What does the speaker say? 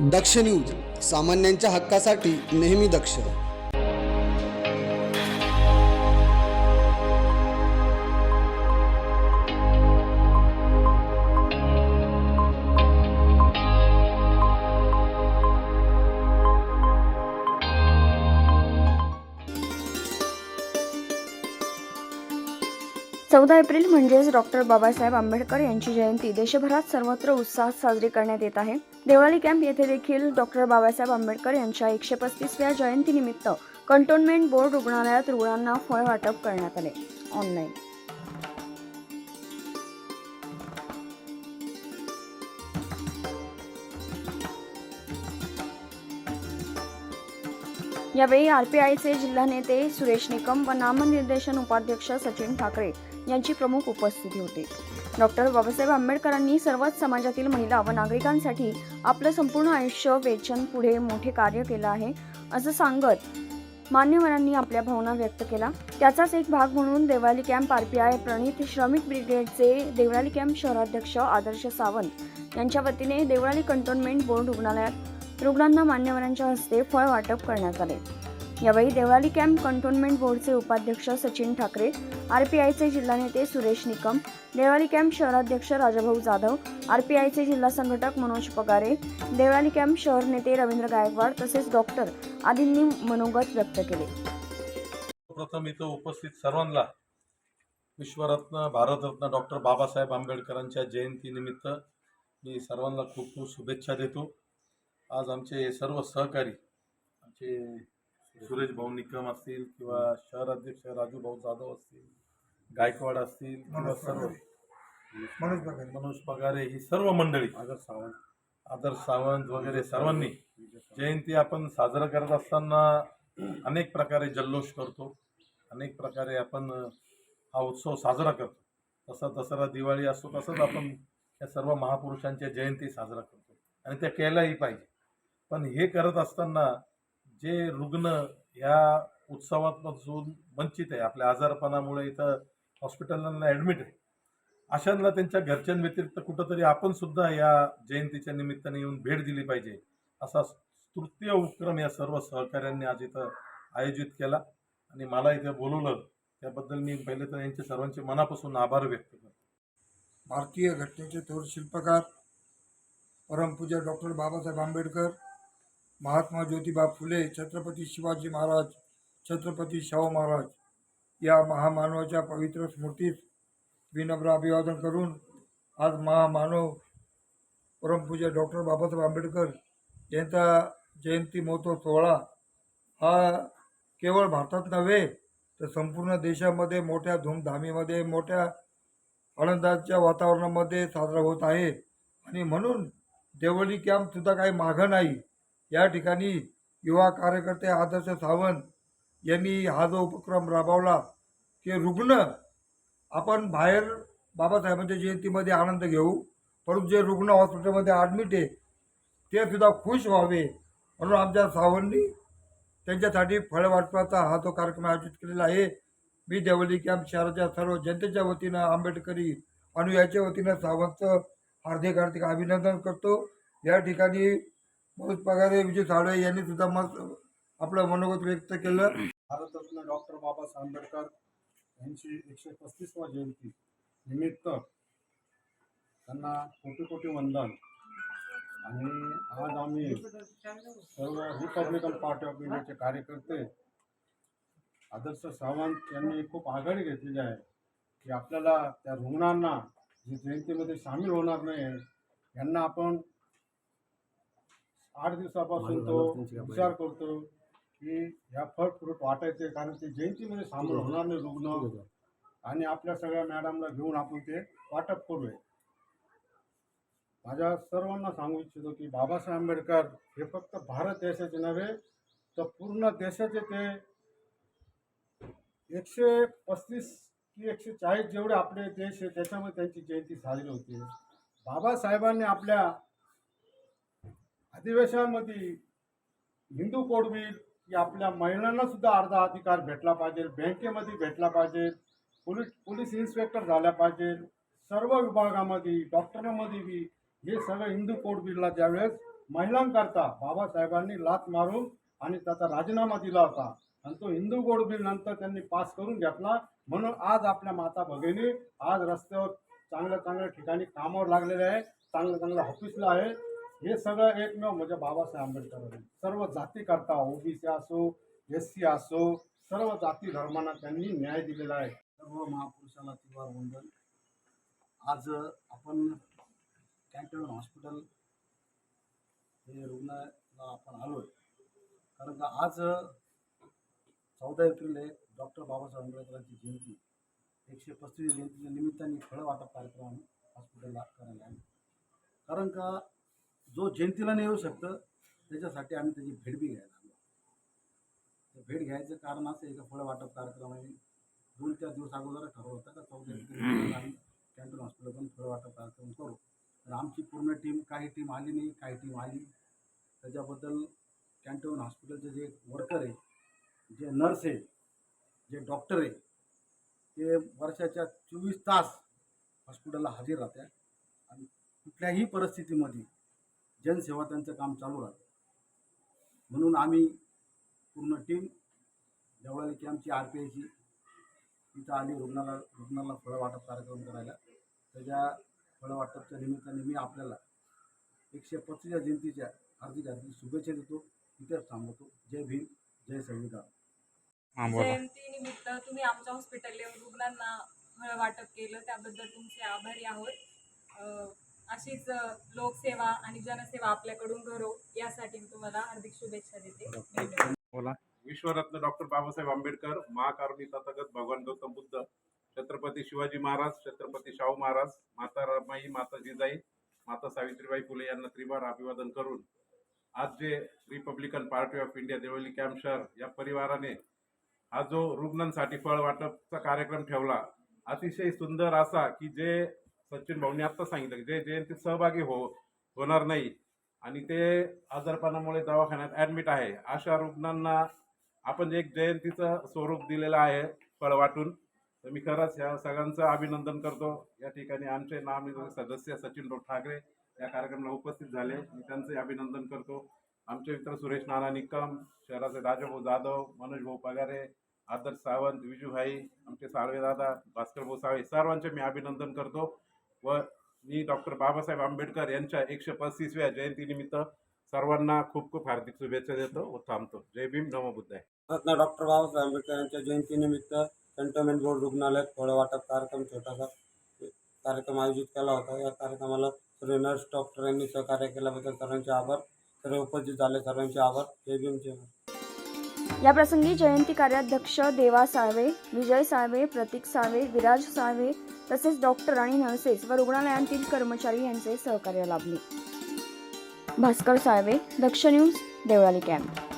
दक्ष news, सामान्यांच्या हक्कासाठी नेहमी दक्ष. चौदा एप्रिल म्हणजेच डॉक्टर बाबासाहेब आंबेडकर यांची जयंती देशभरात सर्वत्र उत्साहात साजरी करण्यात येत आहे. देवळाली कॅम्प येथे देखील डॉक्टर बाबासाहेब आंबेडकर यांच्या 135व्या जयंतीनिमित्त कंटोन्मेंट बोर्ड रुग्णालयात रुग्णांना फळ वाटप करण्यात आले. ऑनलाईन यावेळी आरपीआयचे जिल्हा नेते सुरेश निकम व नामनिर्देशन उपाध्यक्ष सचिन ठाकरे यांची प्रमुख उपस्थिती होती. डॉक्टर बाबासाहेब आंबेडकरांनी सर्वच समाजातील महिला व नागरिकांसाठी आपलं संपूर्ण आयुष्य वेचून पुढे मोठे कार्य केलं आहे असं सांगत मान्यवरांनी आपल्या भावना व्यक्त केला. त्याचाच एक भाग म्हणून देवळाली कॅम्प आरपीआय प्रणित श्रमिक ब्रिगेडचे देवळाली कॅम्प शहराध्यक्ष आदर्श सावंत यांच्या वतीने देवळाली कंटोन्मेंट बोर्ड रुग्णालयात रुग्णांना मान्यवरांच्या हस्ते फळ वाटप करण्यात आले. यावेळी देवळाली कॅम्प कंटोन्मेंट बोर्डचे उपाध्यक्ष सचिन ठाकरे, आरपीआयचे जिल्हा नेते सुरेश निकम, देवळाली कॅम्प शहराध्यक्ष राजाभाऊ जाधव, आरपीआयचे जिल्हा संघटक मनोज पगारे, देवळाली कॅम्प शहर नेते रवींद्र गायकवाड तसेच डॉक्टर आदींनी मनोगत व्यक्त केले. प्रथम इथं उपस्थित सर्वांना विश्वरत्न भारतरत्न डॉक्टर बाबासाहेब आंबेडकरांच्या जयंतीनिमित्त मी सर्वांना खूप खूप शुभेच्छा देतो. आज आमचे सर्व सहकारी आमचे सुरेश भाऊ निकम असतील किंवा शहर अध्यक्ष राजू भाऊ जाधव असतील, गायकवाड असतील किंवा सर्व मनोज पगारे ही सर्व मंडळी, आदर्श सावंत वगैरे सर्वांनी जयंती आपण साजरा करत असताना अनेक प्रकारे जल्लोष करतो, अनेक प्रकारे आपण हा उत्सव साजरा करतो. तसा दसरा दिवाळी असतो तसंच आपण या सर्व महापुरुषांच्या जयंती साजरा करतो आणि त्या केल्याही पाहिजे. पण हे करत असताना जे रुग्ण या उत्सवापासून वंचित आहे, आपल्या आजारपणामुळे इथं हॉस्पिटलांना ॲडमिट आहे, अशांना त्यांच्या घरच्यांव्यतिरिक्त कुठंतरी आपण सुद्धा या जयंतीच्या निमित्ताने येऊन भेट दिली पाहिजे असा तृतीय उपक्रम या सर्व सहकाऱ्यांनी आज इथं आयोजित केला आणि मला इथे बोलवलं त्याबद्दल मी पहिले तर यांचे सर्वांचे मनापासून आभार व्यक्त करतो. भारतीय घटनेचे थोर शिल्पकार परमपूज्य डॉक्टर बाबासाहेब आंबेडकर, महात्मा ज्योतिबा फुले, छत्रपती शिवाजी महाराज, छत्रपती शाहू महाराज या महामानवाच्या पवित्र स्मृतीस विनम्र अभिवादन करून आज महामानव परमपूज्य डॉक्टर बाबासाहेब आंबेडकर यांचा जयंती महोत्सव सोहळा हा केवळ भारतात नव्हे तर संपूर्ण देशामध्ये मोठ्या धूमधामीमध्ये मोठ्या आनंदाच्या वातावरणामध्ये साजरा होत आहे. आणि म्हणून देवळाली कॅम्पसुद्धा काही मागं नाही. या ठिकाणी युवा कार्यकर्ते आदर्श सावंत यांनी हा जो उपक्रम राबवला की रुग्ण आपण बाहेर बाबासाहेबांच्या जयंतीमध्ये आनंद घेऊ, परंतु जे रुग्ण हॉस्पिटलमध्ये ॲडमिट आहे ते सुद्धा खुश व्हावे म्हणून आमच्या सावंतनी त्यांच्यासाठी फळ वाटपाचा हा जो कार्यक्रम आयोजित केलेला आहे. मी देवळाली कॅम्प शहराच्या सर्व जनतेच्या वतीनं, आंबेडकरी अनुयायाच्या वतीनं सावंतचं हार्दिक हार्दिक अभिनंदन करतो. या ठिकाणी मनोज पगारे, विजय साळवे यांनी सुद्धा आपलं मनोगत व्यक्त केलं. भारतरत्न डॉक्टर बाबासाहेब आंबेडकर यांची 135वा जयंती निमित्त त्यांना कोटी कोटी वंदन. आणि आज आम्ही सर्व रिपब्लिकन पार्टी ऑफ इंडियाचे कार्यकर्ते आदर्श सावंत यांनी खूप आघाडी घेतलेली आहे की आपल्याला त्या रुग्णांना जे जयंतीमध्ये सामील होणार नाही यांना आपण 8 दिवसापासून तो विचार करतो की ह्या फळ फ्रूट वाटायचे, कारण ते जयंतीमध्ये सामील होणार नाही रुग्ण, आणि आपल्या सगळ्या मॅडमला घेऊन आपण ते वाटप करूया. माझ्या सर्वांना सांगू इच्छितो की बाबासाहेब आंबेडकर हे फक्त भारत देशाचे नव्हे तर पूर्ण देशाचे ते 135 की 140 जेवढे आपले देश आहे त्याच्यामध्ये त्यांची जयंती साजरी होते. बाबासाहेबांनी आपल्या अधिवेशनामध्ये हिंदू कोड बिल की आपल्या महिलांना सुद्धा अर्धा अधिकार भेटला पाहिजे, बँकेमध्ये भेटला पाहिजे, पोलीस इन्स्पेक्टर झाल्या पाहिजे, सर्व विभागामध्ये डॉक्टरांमध्ये बी हे सगळं हिंदू कोड बिलला ज्यावेळेस महिलांकरता बाबासाहेबांनी लाथ मारून आणि त्याचा राजीनामा दिला होता आणि तो हिंदू गोड बिल नंतर त्यांनी पास करून घेतला. म्हणून आज आपल्या माता भगिनी आज रस्त्यावर चांगल्या ठिकाणी कामावर लागलेले आहे, चांगल्या ऑफिसला आहे. हे सगळं एकमेव म्हणजे बाबासाहेब आंबेडकर. सर्व जाती करता ओबीसी असो SC असो सर्व जाती धर्मांना त्यांनी न्याय दिलेला आहे. सर्व महापुरुषाला त्रिवार वंदन. आज आपण कॅन्टोन्मेंट हॉस्पिटल हे रुग्णालयाला आपण आलो आहे, कारण का आज 14 एप्रिल आहे डॉक्टर बाबासाहेब आंबेडकरांची जयंती. 135 जयंतीच्या निमित्ताने फळं वाटप कार्यक्रम आम्ही हॉस्पिटलला करायला आलो. कारण का जो जयंतीला नाही येऊ शकतं त्याच्यासाठी आम्ही त्याची भेट बी घ्यायला आलो. ते भेट घ्यायचं कारण असं आहे का फळं वाटप कार्यक्रम आम्ही 2-4 दिवस अगोदर ठरवलं होतं का 14 एप्रिल आम्ही कॅन्टोन हॉस्पिटलमधून फळं वाटप कार्यक्रम करू. तर आमची पूर्ण टीम, काही टीम आली नाही, काही टीम आली. त्याच्याबद्दल कॅन्टोन हॉस्पिटलचे जे वर्कर आहे, जे नर्स आहे, जे डॉक्टर आहे, ते वर्षाच्या 24 तास हॉस्पिटलला हजर राहतात आणि कुठल्याही परिस्थितीमध्ये जनसेवा त्यांचं काम चालू राहतं. म्हणून आम्ही पूर्ण टीम देवळाली कॅम्पची RPIची इथं आली रुग्णाला फळं वाटप कार्यक्रम करायला. त्याच्या फळं वाटपच्या निमित्ताने मी आपल्याला 135 जयंतीच्या हार्दिक शुभेच्छा देतो. इथेच थांबवतो. जय भीम, जय संविधान. जयंतीनिमित्त तुम्ही आमच्या हॉस्पिटल येऊन रुग्णांना फळं वाटप केलं त्याबद्दल तुमचे आभारी आहोत. अशीच लोकसेवा आणि जनसेवा आपल्याकडून घडो यासाठी मी तुम्हाला हार्दिक शुभेच्छा देते. धन्यवाद. विश्वरत्न डॉक्टर बाबासाहेब आंबेडकर, महाकारुणी तथागत भगवान गौतम बुद्ध, छत्रपती शिवाजी महाराज, छत्रपती शाहू महाराज, माता रमाई, माता जिजाई, माता सावित्रीबाई फुले यांना त्रिवार अभिवादन करून आज जे Republican Party of India Deolali camp शहर या परिवाराने हा जो रुग्णांसाठी फळ वाटपचा कार्यक्रम ठेवला, अतिशय सुंदर असा की जे सचिन भाऊंनी आत्ता सांगितलं की जे जयंतीत सहभागी होणार नाही आणि ते आजारपणामुळे दवाखान्यात ॲडमिट आहे अशा रुग्णांना आपण एक जयंतीचं स्वरूप दिलेलं आहे फळ वाटून. तर मी खरंच या सगळ्यांचं अभिनंदन करतो. या ठिकाणी आमचे नामनिर्देशित सदस्य सचिन ठाकरे या कार्यक्रमाला उपस्थित झाले, मी त्यांचे अभिनंदन करतो. आमचे मित्र सुरेश नाना निकम, शहराचे राजाभाऊ जाधव, मनोज भाऊ पगारे, आदर्श सावंत, विजूभाई, आमचे साळवे दादा, भास्कर भाऊ साळवे, सर्वांचे मी अभिनंदन करतो. व मी डॉक्टर बाबासाहेब आंबेडकर यांच्या 135व्या जयंतीनिमित्त सर्वांना खूप खूप हार्दिक शुभेच्छा देतो व थांबतो. जय भीम, नमो बुद्धाय. रत्न डॉक्टर बाबासाहेब आंबेडकर यांच्या जयंतीनिमित्त कॅन्टोन्मेंट बोर्ड रुग्णालयात फळं वाटप कार्यक्रम छोटासा कार्यक्रम आयोजित केला होता. या कार्यक्रमाला सर्व नर्स डॉक्टर यांनी सहकार्य केल्याबद्दल सर्वांचे आभार. सर्व उपस्थित झाले सर्वांचे आभार. जय भीम, जय भीम. या प्रसंगी जयंती कार्याध्यक्ष देवा साळवे, विजय साळवे, प्रतीक साळवे, विराज साळवे तसेच डॉक्टर आणि नर्सेस व रुग्णालयांतील कर्मचारी यांचे सहकार्य लाभले. भास्कर साळवे, दक्ष न्यूज, देवळाली कॅम्प.